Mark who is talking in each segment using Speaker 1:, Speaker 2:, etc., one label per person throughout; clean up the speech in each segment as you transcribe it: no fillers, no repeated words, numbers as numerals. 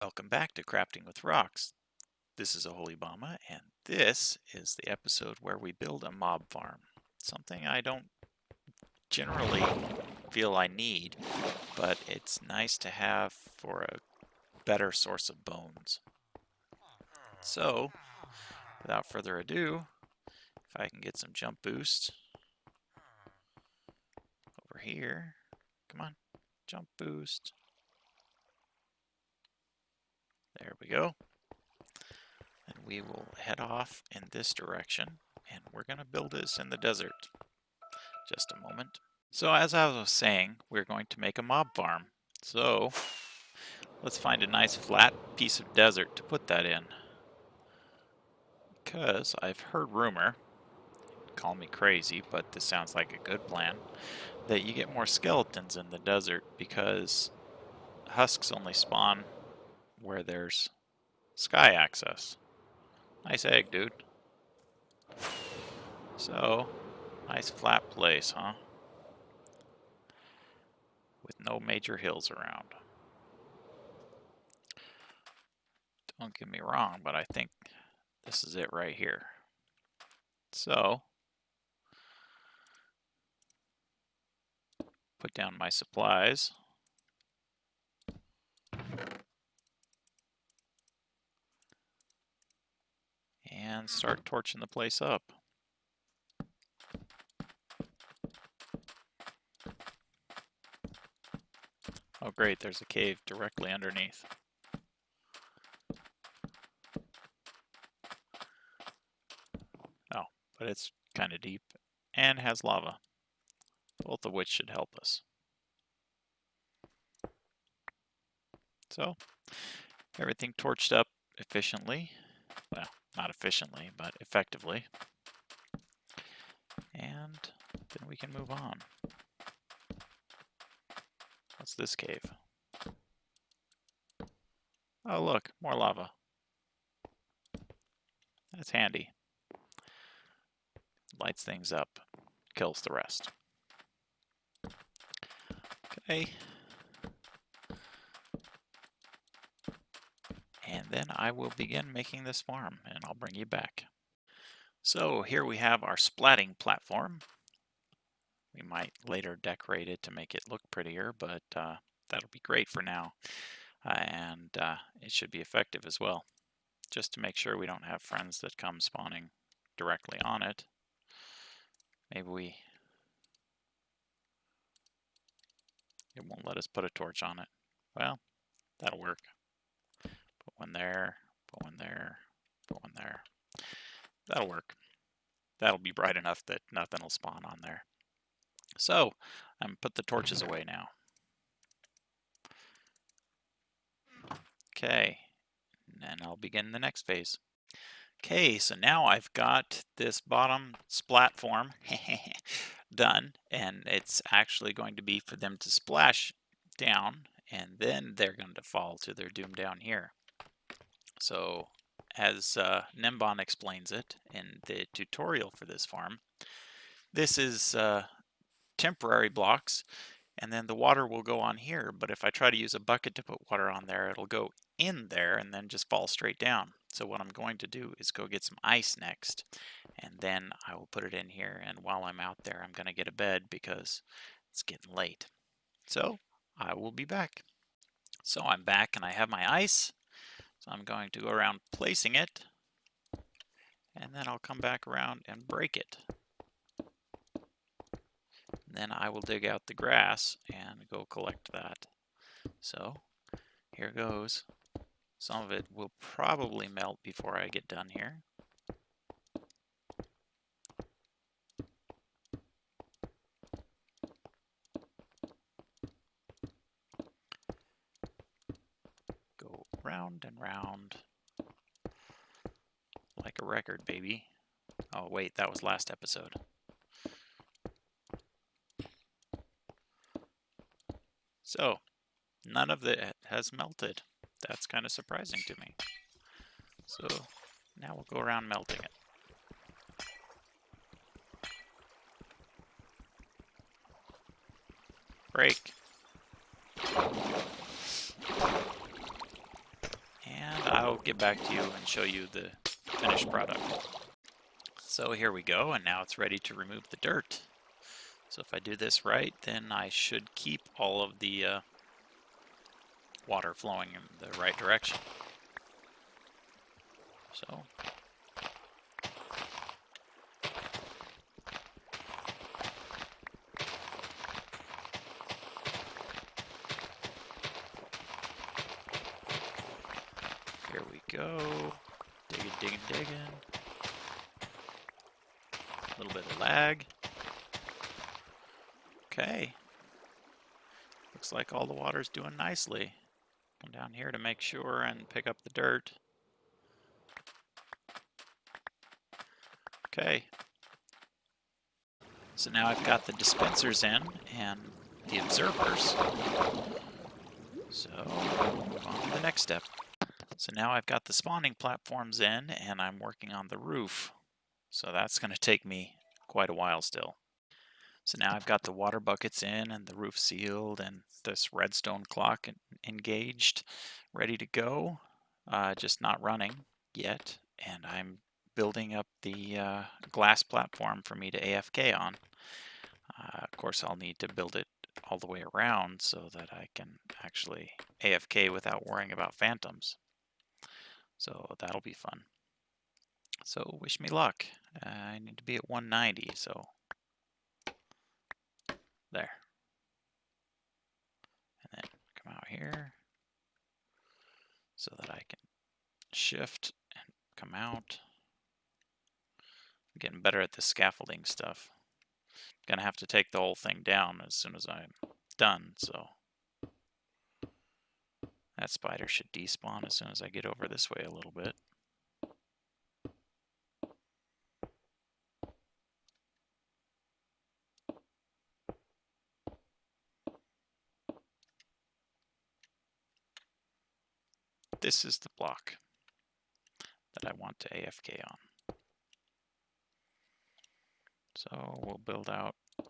Speaker 1: Welcome back to Crafting with Rocks. This is Aholibamah, and this is the episode where we build a mob farm. Something I don't generally feel I need, but it's nice to have for a better source of bones. So, without further ado, if I can get some jump boost over here. Come on, jump boost. There we go. And we will head off in this direction, and we're going to build this in the desert. Just a moment. So as I was saying, we're going to make a mob farm. So let's find a nice flat piece of desert to put that in. Because I've heard rumor, call me crazy, but this sounds like a good plan, that you get more skeletons in the desert because husks only spawn where there's sky access. Nice egg, dude. So, nice flat place, huh? With no major hills around. Don't get me wrong, but I think this is it right here. So, put down my supplies. And start torching the place up. Oh great, there's a cave directly underneath. Oh, but it's kind of deep and has lava, both of which should help us. So, everything torched up efficiently. Well, not efficiently, but effectively. And then we can move on. What's this cave? Oh look, more lava. That's handy. Lights things up, kills the rest. Okay. And then I will begin making this farm, and I'll bring you back. So here we have our splatting platform. We might later decorate it to make it look prettier, but that'll be great for now. And it should be effective as well, just to make sure we don't have friends that come spawning directly on it. Maybe it won't let us put a torch on it. Well, that'll work. Put one there, put one there, put one there. That'll work. That'll be bright enough that nothing will spawn on there. So, I'm put the torches away now. Okay, and then I'll begin the next phase. Okay, so now I've got this bottom splat form done, and it's actually going to be for them to splash down, and then they're going to fall to their doom down here. So, as Gnembon explains it in the tutorial for this farm, this is temporary blocks, and then the water will go on here, but if I try to use a bucket to put water on there, it'll go in there and then just fall straight down. So what I'm going to do is go get some ice next, and then I will put it in here, and while I'm out there, I'm going to get a bed because it's getting late. So I will be back. So I'm back and I have my ice, so I'm going to go around placing it, and then I'll come back around and break it. Then I will dig out the grass and go collect that. So here goes. Some of it will probably melt before I get done here. Go round and round like a record, baby. Oh wait, that was last episode. So, none of it has melted. That's kind of surprising to me. So, now we'll go around melting it. Break. I'll get back to you and show you the finished product. So here we go, and now it's ready to remove the dirt. So if I do this right, then I should keep all of the water flowing in the right direction. So here we go. Digging, digging, digging. A little bit of lag. Okay. Looks like all the water's doing nicely. Come down here to make sure and pick up the dirt. Okay. So now I've got the dispensers in and the observers. So move on to the next step. So now I've got the spawning platforms in and I'm working on the roof. So that's going to take me quite a while still. So now I've got the water buckets in and the roof sealed and this redstone clock engaged, ready to go, just not running yet. And I'm building up the glass platform for me to AFK on. Of course, I'll need to build it all the way around so that I can actually AFK without worrying about phantoms. So that'll be fun. So wish me luck. I need to be at 190, so there. And then come out here so that I can shift and come out. I'm getting better at the scaffolding stuff. I'm gonna have to take the whole thing down as soon as I'm done, so that spider should despawn as soon as I get over this way a little bit. This is the block that I want to AFK on. So we'll build out a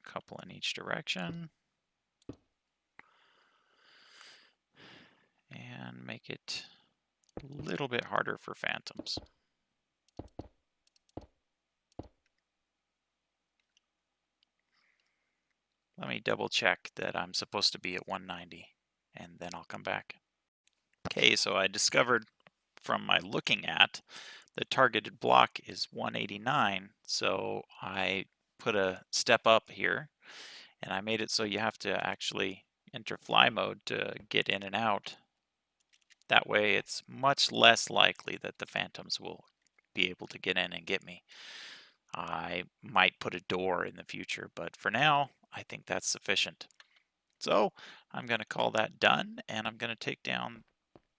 Speaker 1: couple in each direction and make it a little bit harder for phantoms. Let me double check that I'm supposed to be at 190 and then I'll come back. Okay, so I discovered from my looking at the targeted block is 189, so I put a step up here and I made it so you have to actually enter fly mode to get in and out. That way it's much less likely that the phantoms will be able to get in and get me. I might put a door in the future, but for now I think that's sufficient. So I'm going to call that done, and I'm going to take down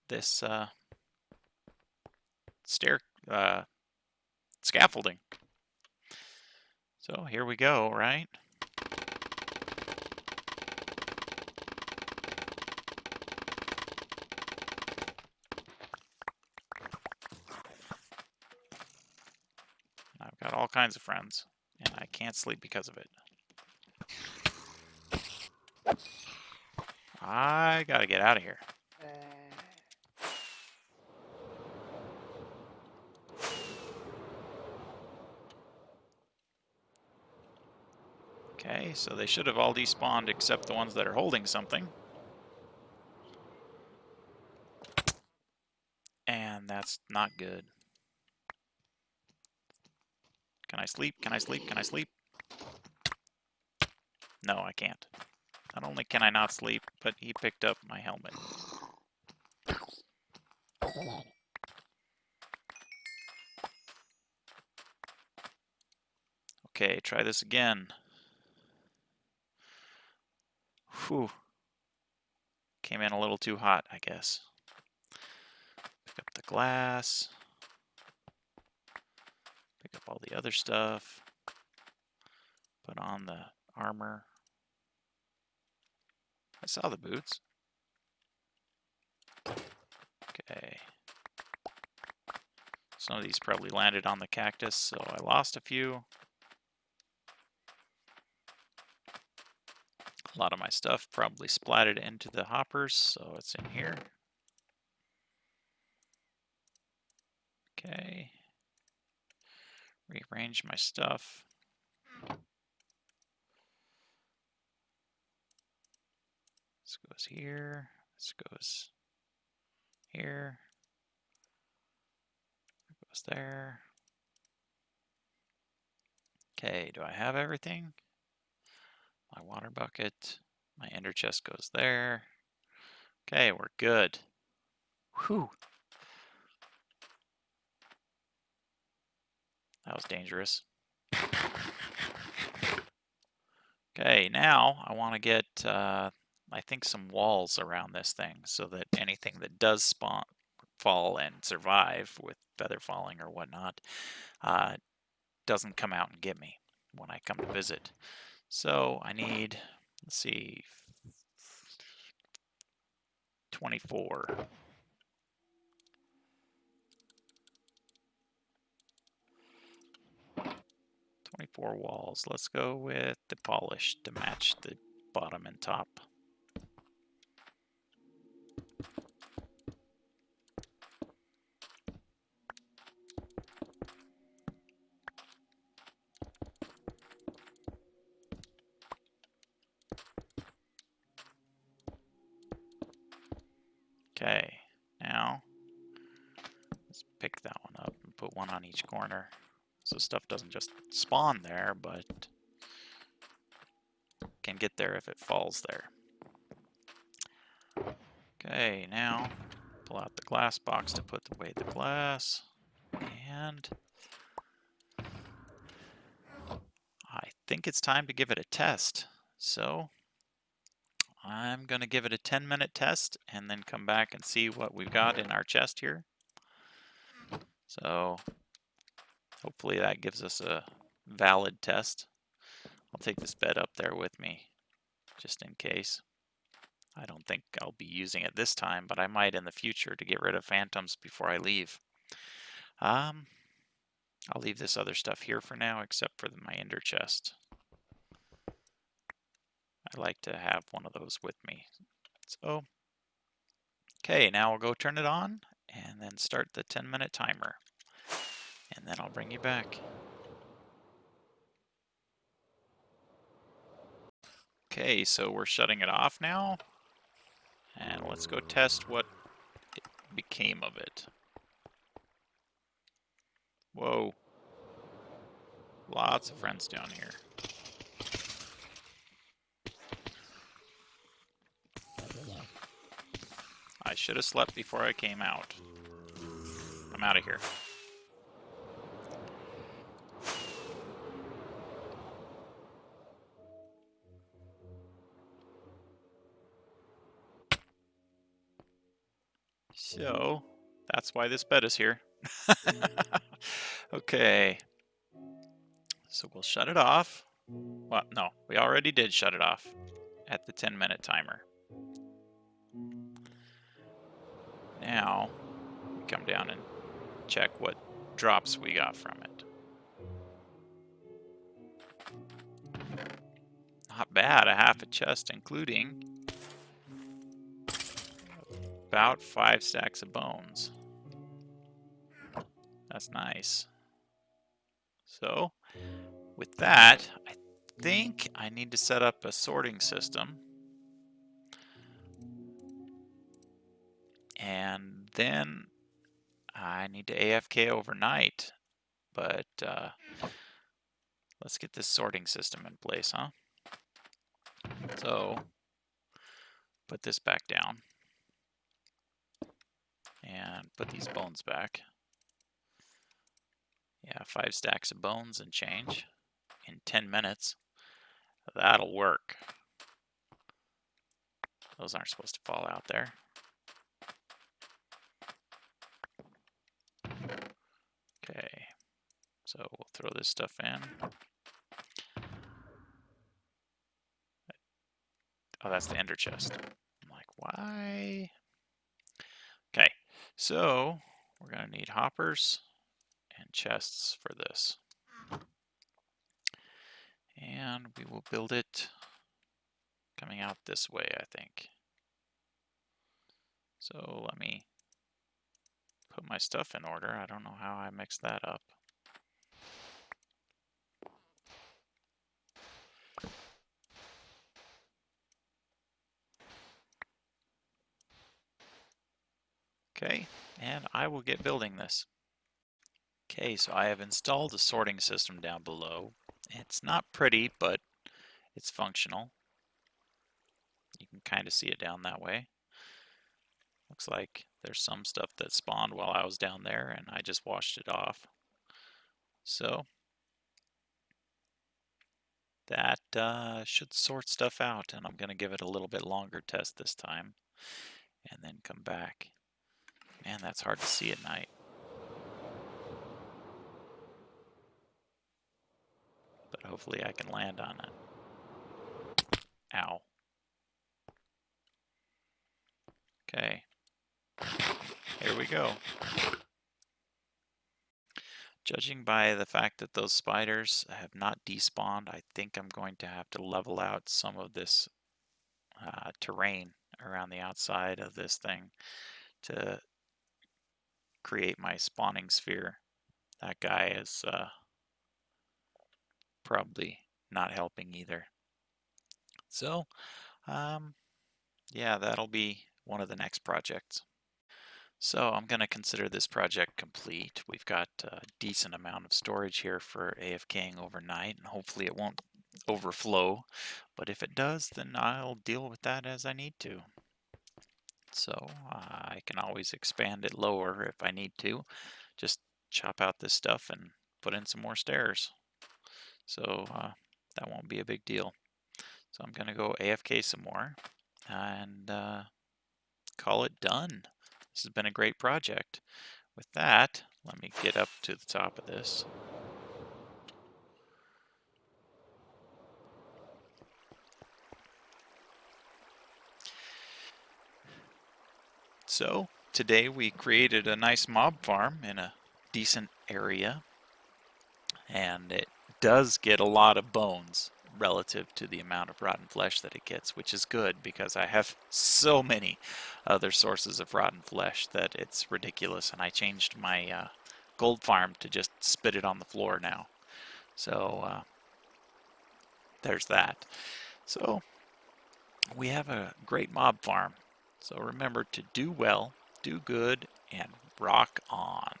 Speaker 1: this scaffolding. So here we go, right? I've got all kinds of friends, and I can't sleep because of it. I gotta get out of here. Okay, so they should have all despawned except the ones that are holding something. And that's not good. Can I sleep? Can I sleep? Can I sleep? No, I can't. Not only can I not sleep, but he picked up my helmet. Okay, try this again. Whew. Came in a little too hot, I guess. Pick up the glass. Pick up all the other stuff. Put on the armor. I saw the boots. Okay. Some of these probably landed on the cactus, so I lost a few. A lot of my stuff probably splatted into the hoppers, so it's in here. Okay. Rearrange my stuff. This goes here. This goes here. That goes there. Okay, do I have everything? My water bucket. My ender chest goes there. Okay, we're good. Whew. That was dangerous. Okay, now I want to get, I think, some walls around this thing so that anything that does spawn, fall and survive with feather falling or whatnot, doesn't come out and get me when I come to visit. So I need, let's see, 24. 24 walls. Let's go with the polished to match the bottom and top. Okay, now let's pick that one up and put one on each corner so stuff doesn't just spawn there, but can get there if it falls there. Okay, now pull out the glass box to put away the glass, and I think it's time to give it a test. So I'm going to give it a 10-minute test and then come back and see what we've got in our chest here. So hopefully that gives us a valid test. I'll take this bed up there with me just in case. I don't think I'll be using it this time, but I might in the future to get rid of phantoms before I leave. I'll leave this other stuff here for now, except for my ender chest. I like to have one of those with me. So, okay, now we'll go turn it on and then start the 10-minute timer. And then I'll bring you back. Okay, so we're shutting it off now. And let's go test what became of it. Whoa. Lots of friends down here. I should have slept before I came out. I'm out of here. So, that's why this bed is here. Okay. So we'll shut it off. Well, no, we already did shut it off at the 10-minute timer. Now, we come down and check what drops we got from it. Not bad, a half a chest, including about 5 stacks of bones. That's nice. So, with that, I think I need to set up a sorting system. And then I need to AFK overnight. But let's get this sorting system in place, huh? So, put this back down. And put these bones back. Yeah, 5 stacks of bones and change in 10 minutes. That'll work. Those aren't supposed to fall out there. Okay, so we'll throw this stuff in. Oh, that's the ender chest. I'm like, why? Okay, so we're going to need hoppers and chests for this. And we will build it coming out this way, I think. So let me put my stuff in order. I don't know how I mixed that up. Okay, and I will get building this. Okay, so I have installed a sorting system down below. It's not pretty, but it's functional. You can kind of see it down that way. Looks like there's some stuff that spawned while I was down there and I just washed it off. So that should sort stuff out, and I'm going to give it a little bit longer test this time and then come back. Man, that's hard to see at night. But hopefully I can land on it. Ow. Okay. Here we go. Judging by the fact that those spiders have not despawned, I think I'm going to have to level out some of this terrain around the outside of this thing to create my spawning sphere. That guy is probably not helping either. So, yeah, that'll be one of the next projects. So I'm going to consider this project complete. We've got a decent amount of storage here for AFKing overnight, and hopefully it won't overflow. But if it does, then I'll deal with that as I need to. So I can always expand it lower if I need to. Just chop out this stuff and put in some more stairs. So that won't be a big deal. So I'm going to go AFK some more and call it done. This has been a great project. With that, let me get up to the top of this. So today we created a nice mob farm in a decent area, and it does get a lot of bones relative to the amount of rotten flesh that it gets, which is good because I have so many other sources of rotten flesh that it's ridiculous, and I changed my gold farm to just spit it on the floor now. So there's that. So we have a great mob farm. So remember to do well, do good, and rock on.